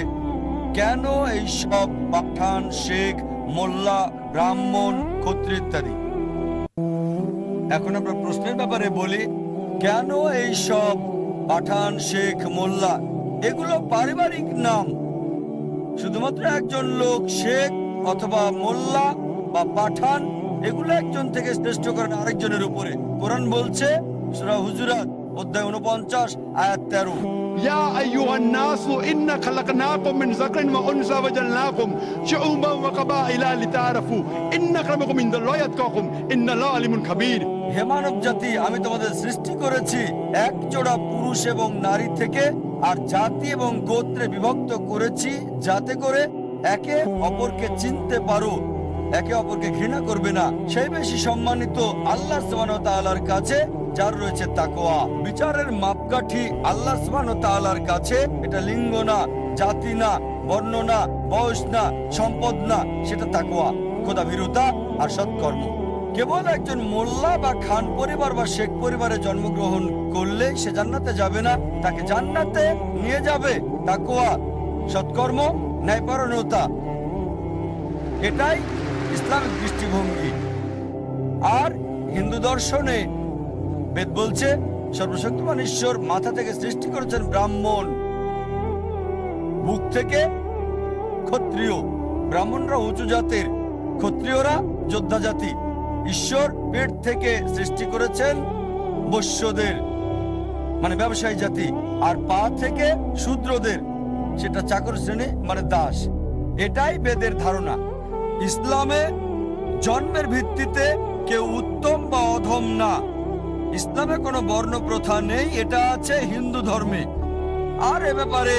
কেন এই সব পাঠান, শেখ, মোল্লা, ব্রাহ্মণ, ক্ষত্রিয় ইত্যাদি। এখন আপনার প্রশ্নের ব্যাপারে বলি, কেন এই সব পাঠান, শেখ, মোল্লা? এগুলো পারিবারিক নাম। শুধুমাত্র একজন লোক শেখ অথবা মোল্লা বা পাঠান, এগুলো একজন থেকে শ্রেষ্ঠ করেন আরেকজনের উপরে। কোরআন বলছে সূরা হুজুরাত অধ্যায় 49 আয়াত 13, يا أيها الناس إنا خلقناكم من ذكر وأنثى وجعلناكم شعوبا وقبائل لتعارفوا إن أكرمكم عند الله أتقاكم إن الله عليم خبير। হে মানব জাতি, আমি তোমাদের সৃষ্টি করেছি এক জোড়া পুরুষ এবং নারী থেকে, আর জাতি এবং গোত্রে বিভক্ত করেছি যাতে করে একে অপরকে চিনতে পারো, একে অপরকে ঘৃণা করবে না। সেই বেশি সম্মানিত আল্লাহ সুবহানাহু ওয়া তাআলার কাছে যার রয়েছে তাকওয়া। বিচারের মাপকাঠি আল্লাহ সুবহানাহু ওয়া তাআলার কাছে এটা লিঙ্গ না, জাতি না, বর্ণ না, বয়স না, সম্পদ না, সেটা তাকওয়া, খোদাভীরুতা আর সৎকর্ম। কেবল একজন মোল্লা বা খান পরিবার বা শেখ পরিবারে জন্মগ্রহণ করলে সে জান্নাতে যাবে না, তাকে জান্নাতে নিয়ে যাবে তাকওয়া, সৎকর্ম, ন্যায়পরায়ণতা। এটাই ইসলামিক দৃষ্টিভঙ্গি। আর হিন্দু দর্শনে বেদ বলছে সর্বশক্তিমান ঈশ্বর মাথা থেকে সৃষ্টি করেছেন ব্রাহ্মণ, বুক থেকে ক্ষত্রিয়। ব্রাহ্মণরা উঁচু জাতের, ক্ষত্রিয়রা যোদ্ধা জাতি। ঈশ্বর পেট থেকে সৃষ্টি করেছেন বৈশ্যদের, মানে ব্যবসায়ী জাতি, আর পা থেকে শূদ্রদের, সেটা চাকর শ্রেণী মানে দাস। এটাই বেদের ধারণা। ইসলামে জন্মের ভিত্তিতে কেউ উত্তম বা অধম না। ইসলামে কোনো বর্ণ প্রথা নেই, এটা আছে হিন্দু ধর্মে। আর এ ব্যাপারে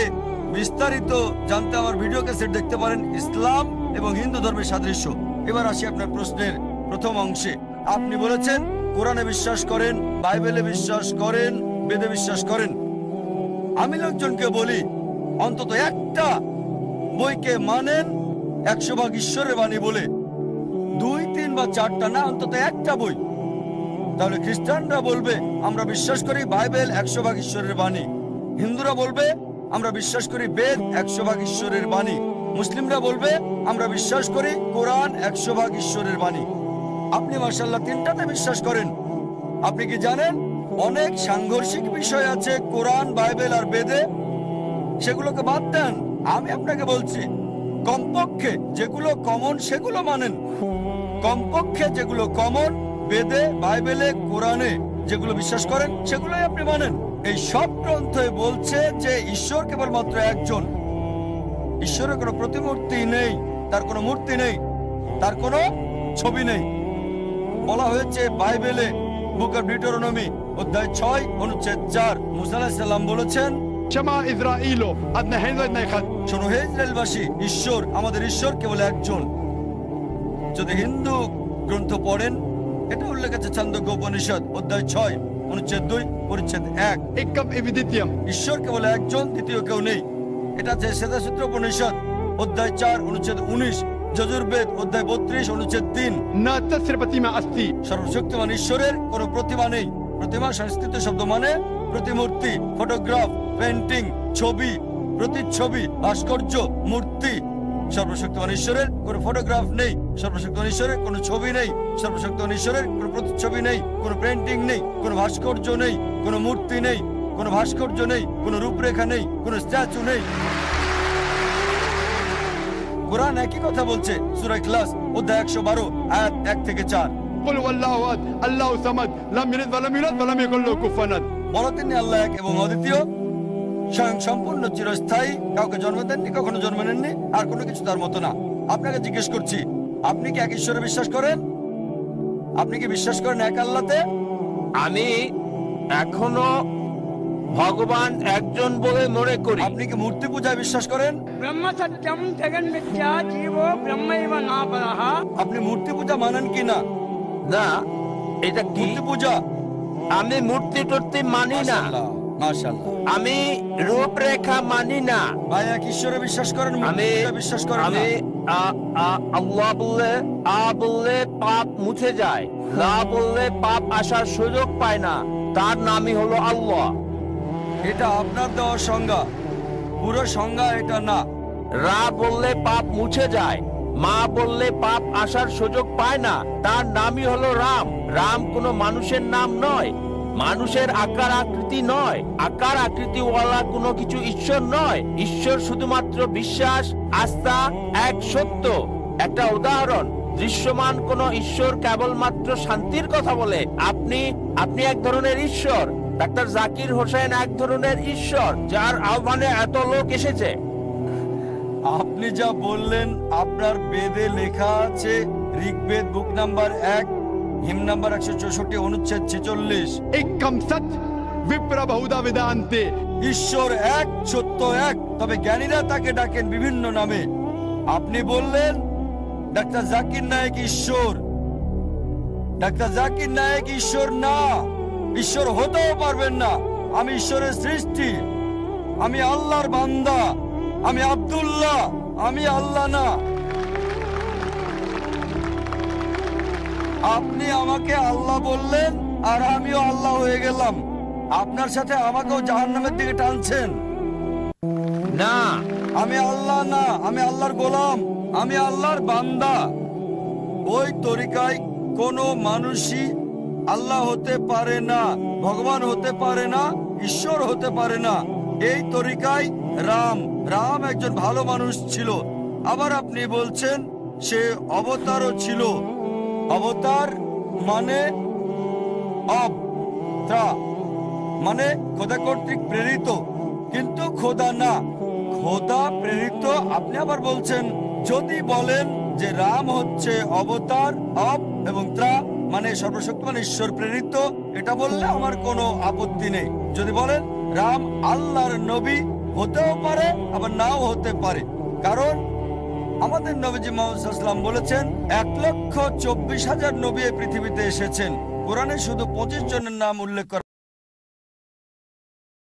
বিস্তারিত জানতে আমার ভিডিও ক্যাসেট দেখতে পারেন, ইসলাম এবং হিন্দু ধর্মের সাদৃশ্য। এবার আসি আপনার প্রশ্নের প্রথম অংশে। আপনি বলেছেন কোরআনে বিশ্বাস করেন, বাইবেলে বিশ্বাস করেন, বেদে বিশ্বাস করেন। আমি লোকজনকে বলি অন্তত একটা বইকে মানেন 100% ঈশ্বরের বাণী বলে, 2, 3 বা 4টা না, অন্তত একটা বই। তাহলে খ্রিস্টানরা বলবে আমরা বিশ্বাস করি বাইবেল 100% ঈশ্বরের বাণী, হিন্দুরা বলবে আমরা বিশ্বাস করি বেদ 100% ঈশ্বরের বাণী, মুসলিমরা বলবে আমরা বিশ্বাস করি কোরআন 100% ঈশ্বরের বাণী। আপনি মাশাআল্লাহ 3টাতে বিশ্বাস করেন। আপনি কি জানেন অনেক সাংঘর্ষিক বিষয় আছে কোরআন, বাইবেল আর বেদে? সেগুলোকে বাদ দেন। আমি আপনাকে বলছি কমপক্ষে যেগুলো কমন সেগুলো মানেন। কমপক্ষে যেগুলো কমন বেদে, বাইবেলে, কোরআনে যেগুলো বিশ্বাস করেন সেগুলোই আপনি মানেন। এই সব গ্রন্থে বলছে যে ঈশ্বর কেবলমাত্র একজন। ঈশ্বরের কোনো প্রতিমূর্তি নেই, তার কোনো মূর্তি নেই, তার কোনো ছবি নেই। বলা হয়েছে বাইবেলে বুক অফ ডিউটেরোনমি অধ্যায় 6 অনুচ্ছেদ 4, মুসা আলাইহিস সালাম বলেছেন, شما إسرائيلو أدنى هنزل نيخد শোনো হে ইসরায়েলবাসী, ঈশ্বর, আমাদের ঈশ্বর কেবল একজন। যদি হিন্দু গ্রন্থ পড়েন, এটা উল্লেখ আছে ছান্দোগ্য উপনিষদ অধ্যায় 6 অনুচ্ছেদ 2 পরিচ্ছেদ 1, إكم إبديتيم ঈশ্বর কেবল একজন, দ্বিতীয় কেউ নেই। এটা আছে শ্বেতাসূত্র উপনিষদ অধ্যায় 4 অনুচ্ছেদ 19, যজুর্বেদ অধ্যায় 32 অনুচ্ছেদ 3। نا تسربتي ما أستي সর্বশক্তিমান ঈশ্বরের কোনো প্রতিমা নেই। প্রতিমা সংস্কৃত শব্দ মানে প্রতিমূর্তি, ফটোগ্রাফ, পেন্টিং, ছবি, প্রতিচ্ছবি, ভাস্কর্য, মূর্তি। সর্বশক্তিমান ঈশ্বরের কোনো ফটোগ্রাফ নেই, সর্বশক্তিমান ঈশ্বরের কোনো ছবি নেই, সর্বশক্তিমান ঈশ্বরের কোনো প্রতিচ্ছবি নেই, কোনো পেন্টিং নেই, কোনো ভাস্কর্য নেই, কোনো মূর্তি নেই, কোনো ভাস্কর্য নেই, কোনো রূপরেখা নেই, কোনো স্ট্যাচু নেই। কোরআন একই কথা বলছে সূরা ইখলাস অধ্যায় 112 আয়াত 1 থেকে 4। قل والله أحد الله صمد لم يلد ولم يولد ولم يكن له كفوا أحد। বলো তিনি আল্লাহ এক এবং অদ্বিতীয়, স্বয়ং সম্পূর্ণ, চিরস্থায়ী, কাউকে জন্ম দেননি, কখনো জন্ম নেননি, আর কোনো কিছু তার মতো না। আপনাকে জিজ্ঞেস করছি, আপনি কি এক ঈশ্বরে বিশ্বাস করেন? আপনি কি বিশ্বাস করেন এক আল্লাহতে? আমি এখনো ভগবান একজন বলে মনে করি। আপনি কি মূর্তি পূজায় বিশ্বাস করেন? ব্রহ্ম সত্যম জগন মিথ্যা জীবো ব্রহ্মৈব না পরঃ। আপনি মূর্তি পূজা মানেন কি না? না, এটা কি? মূর্তি পূজা? আমি মূর্তি টুর্তি মানি না, মাশাআল্লাহ, মাশাআল্লাহ। আমি রূপরেখা মানি না। ভাই এক ঈশ্বরে বিশ্বাস করেন, মূর্তি আমি পূজায় বিশ্বাস করেন না? আমি আল্লাহ বললে বললে পাপ মুছে যায়, লা বললে পাপ আসার সুযোগ পায় না, তার নামই হলো আল্লাহ। এটা আপনার দেওয়া সংজ্ঞা, পুরো সংজ্ঞা এটা না। রা বললে পাপ মুছে যায়, মা বললে পাপ আসার সুযোগ পায় না, তার নামই হলো রাম। রাম কোনো মানুষের নাম নয়, মানুষের আকার আকৃতি নয়, আকার আকৃতিওয়ালা কোনো কিছু ঈশ্বর নয়। ঈশ্বর শুধুমাত্র বিশ্বাস, আস্থা, এক সত্য। একটা উদাহরণ, দৃশ্যমান কোন ঈশ্বর কেবলমাত্র শান্তির কথা বলে। আপনি এক ধরনের ঈশ্বর, ডাক্তার জাকির হোসেন এক ধরনের ঈশ্বর, যার আহ্বানে এত লোক এসেছে। আপনি যা বললেন আপনার বেদে লেখা আছে, ঋগ্বেদ বুক নাম্বার 1 হিম নাম্বার 164 অনুচ্ছেদ 46, إكم ست विप्र बहुधा वेदान्ते। ঈশ্বর এক, সত্য এক, তবে জ্ঞানীরা তাকে ডাকেন বিভিন্ন নামে। আপনি বললেন ডাক্তার জাকির নায়েক ঈশ্বর। ডাক্তার জাকির নায়েক ঈশ্বর না, ঈশ্বর হতেও পারবেন না। আমি ঈশ্বরের সৃষ্টি, আমি আল্লাহর বান্দা, আমি আব্দুল্লাহ, আমি আল্লাহ না। আপনি আমাকে আল্লাহ বললেন আর আমিও আল্লাহ হয়ে গেলাম। আপনার সাথে আমাকেও জাহান্নামের দিকে টানছেন। না, আমি আল্লাহ না, আমি আল্লাহর গোলাম, আমি আল্লাহর বান্দা। ওই তরিকায় কোনো মানুষই আল্লাহ হতে পারে না, ভগবান হতে পারে না, ঈশ্বর হতে পারে না। এই তরিকায় রাম একজন ভালো মানুষ ছিল। আবার আপনি বলছেন সে অবতারও ছিল। অবতার মানে মানে খোদা কর্তৃক প্রেরিত, কিন্তু খোদা না, খোদা প্রেরিত। আপনি আবার বলছেন যদি বলেন যে রাম হচ্ছে অবতার, এবং মানে সর্বশক্তিমান ঈশ্বর প্রেরিত, এটা বললে আমার কোনো আপত্তি নেই। যদি বলেন রাম আল্লাহর নবী, হতেও পারে আবার নাও হতে পারে, কারণ আমাদের নবীজি মুহাম্মদ সাল্লাল্লাহু আলাইহি ওয়াসাল্লাম বলেছেন 1,24,000 নবী এই পৃথিবীতে এসেছেন। কোরআনে শুধু 25 জনের নাম উল্লেখ করা